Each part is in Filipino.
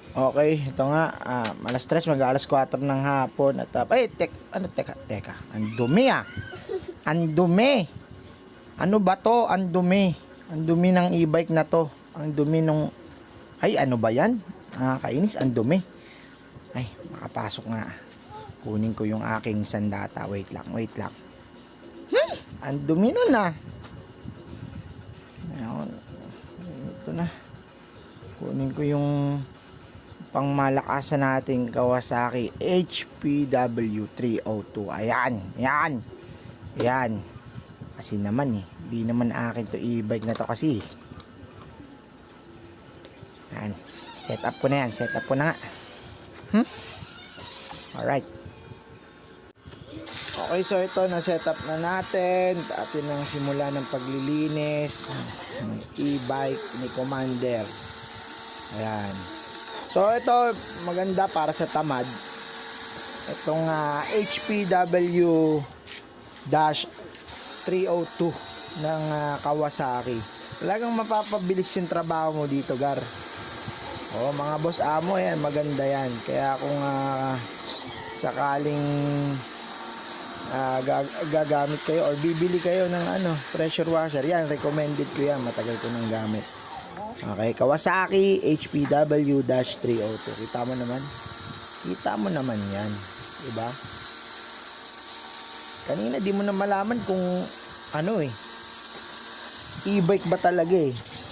Okay, ito nga, alas 3, mag-alas 4 ng hapon at teka, ang dumi ang dumi, ano ba to, ang dumi ng e-bike na to, ang dumi nung, ay ano ba yan, kainis, ang dumi, ay makapasok nga, kunin ko yung aking sandata, wait lang, ang dumi nun ayun, ito na, kunin ko yung pangmalakasan nating Kawasaki HPW 302. Ayan. Kasi naman di naman akin to e-bike na to kasi. Ayan. Set up ko na nga. Alright. Okay, so ito na set up na natin. Atin ang simula ng paglilinis ng e-bike ni Commander. Ayan. So ito maganda para sa tamad. Itong HPW-302 ng Kawasaki. Talagang mapapabilis yung trabaho mo dito, Gar. Oh, mga boss amo yan, maganda yan. Kaya kung sakaling gagamit kayo or bibili kayo ng pressure washer, yan, recommended ko yan. Matagal ko nang gamit. Okay, Kawasaki HPW-302. Kita mo naman yan, diba? Kanina di mo na malaman kung e-bike ba talaga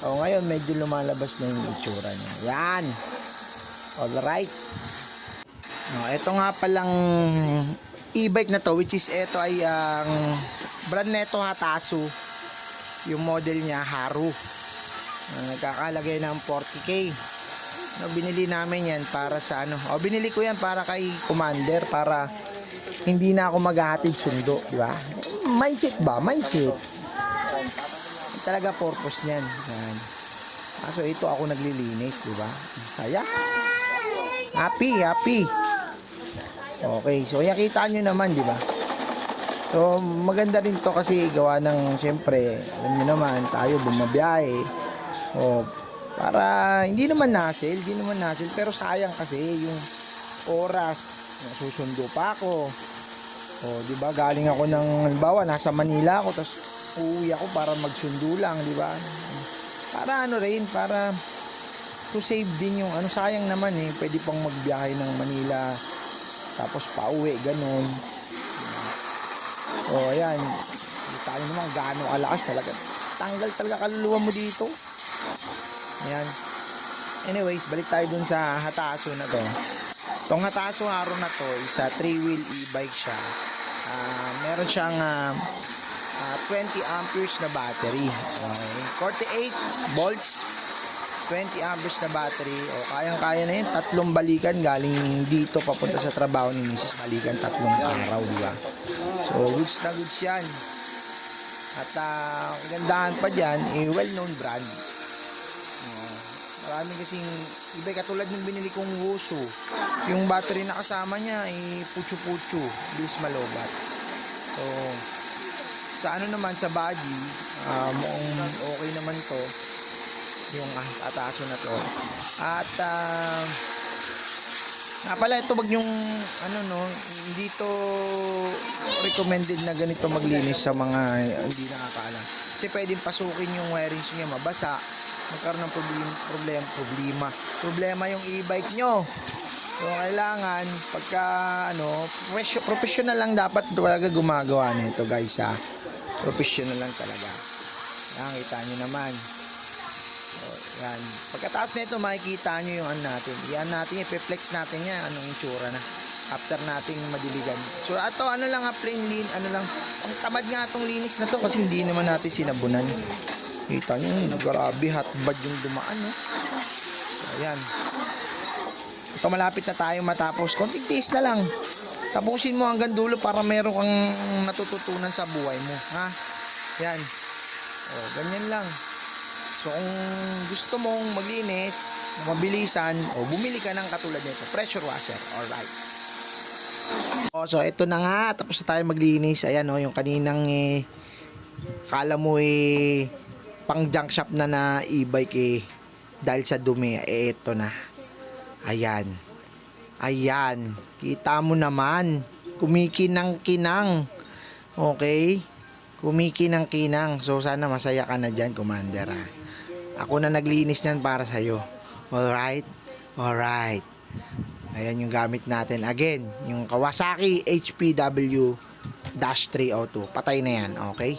o ngayon medyo lumalabas na yung itsura niya. Yan. Alright. Ito nga palang e-bike na to, which is ito ay ang brand neto Hatasu. Yung model niya Haru. Nagkakalagay ng 40k. Binili namin yan para sa binili ko yan para kay Commander, para hindi na ako maghahatid sundo, di ba? Mindset. Talaga purpose niyan. Yan. So ito ako naglilinis, di ba? Saya. Happy. Okay, so nakita nyo naman, di ba? So maganda rin to kasi gawa ng, syempre, alam nyo naman, tayo bumabiyahe. Para hindi naman nasil, pero sayang kasi yung oras, susundo pa ako. Di ba? Galing ako ng, halimbawa, nasa Manila ako, tapos uuwi ako para magsundo lang, di ba? Para para to save din yung sayang naman pwede pang magbiyahe ng Manila tapos pauwi, ganun. Ayan. Kita nyo naman gaano kalakas talaga. Tanggal talaga kaluluwa mo dito. Ayan. Anyways, balik tayo dun sa Hatasu na to. Itong Hatasu Haru na to is a 3-wheel e-bike siya. Meron siyang 20 amperes na battery. Okay. 48 volts, 20 amperes na battery. Kayang-kaya na yun. 3 balikan galing dito papunta sa trabaho ni Mrs. Balikan 3 araw, diba? So, goods na goods yan. At kagandahan pa dyan, well-known brand. Maraming kasing iba, katulad ng binili kong Wusu, yung battery na kasama niya puchu-puchu, bilis malobat. So sa naman, sa body, mukhang okay naman to yung Hatasu na to. At pala ito, wag yung hindi to recommended na ganito maglinis sa mga hindi nakakaalam, kasi pwedeng pasukin yung wirings niya, mabasa, magkaroon ng problema yung e-bike nyo. So kailangan pagka professional lang dapat talaga gumagawa nito, guys, professional lang talaga. Yan, kita nyo naman. So yan, pagkataas nito makikita nyo yung natin, i-flex natin yan, anong itsura na after nating madiligan. So ato lang plain lean, ang tamad nga itong linis na to kasi hindi naman natin sinabunan. Kita nyo, grabe, hotbad yung dumaan, no? Ayan. Ito, malapit na tayo matapos. Konting tiis na lang. Tapusin mo hanggang dulo para meron kang natututunan sa buhay mo, ha? Yan. Ganyan lang. So, kung gusto mong maglinis, mabilisan, bumili ka ng katulad nito, pressure washer. Alright. So, ito na nga. Tapos na tayo maglinis. Ayan, yung kaninang kala mo pang junk shop na e-bike dahil sa dumi, ito na. Ayan. Ayan. Kita mo naman. Kumikinang-kinang. Okay? Kumikinang-kinang. So, sana masaya ka na dyan, Commander. Ha? Ako na naglinis niyan para sa'yo. Alright? Alright. Ayan yung gamit natin. Again, yung Kawasaki HPW-302. Patay na yan. Okay?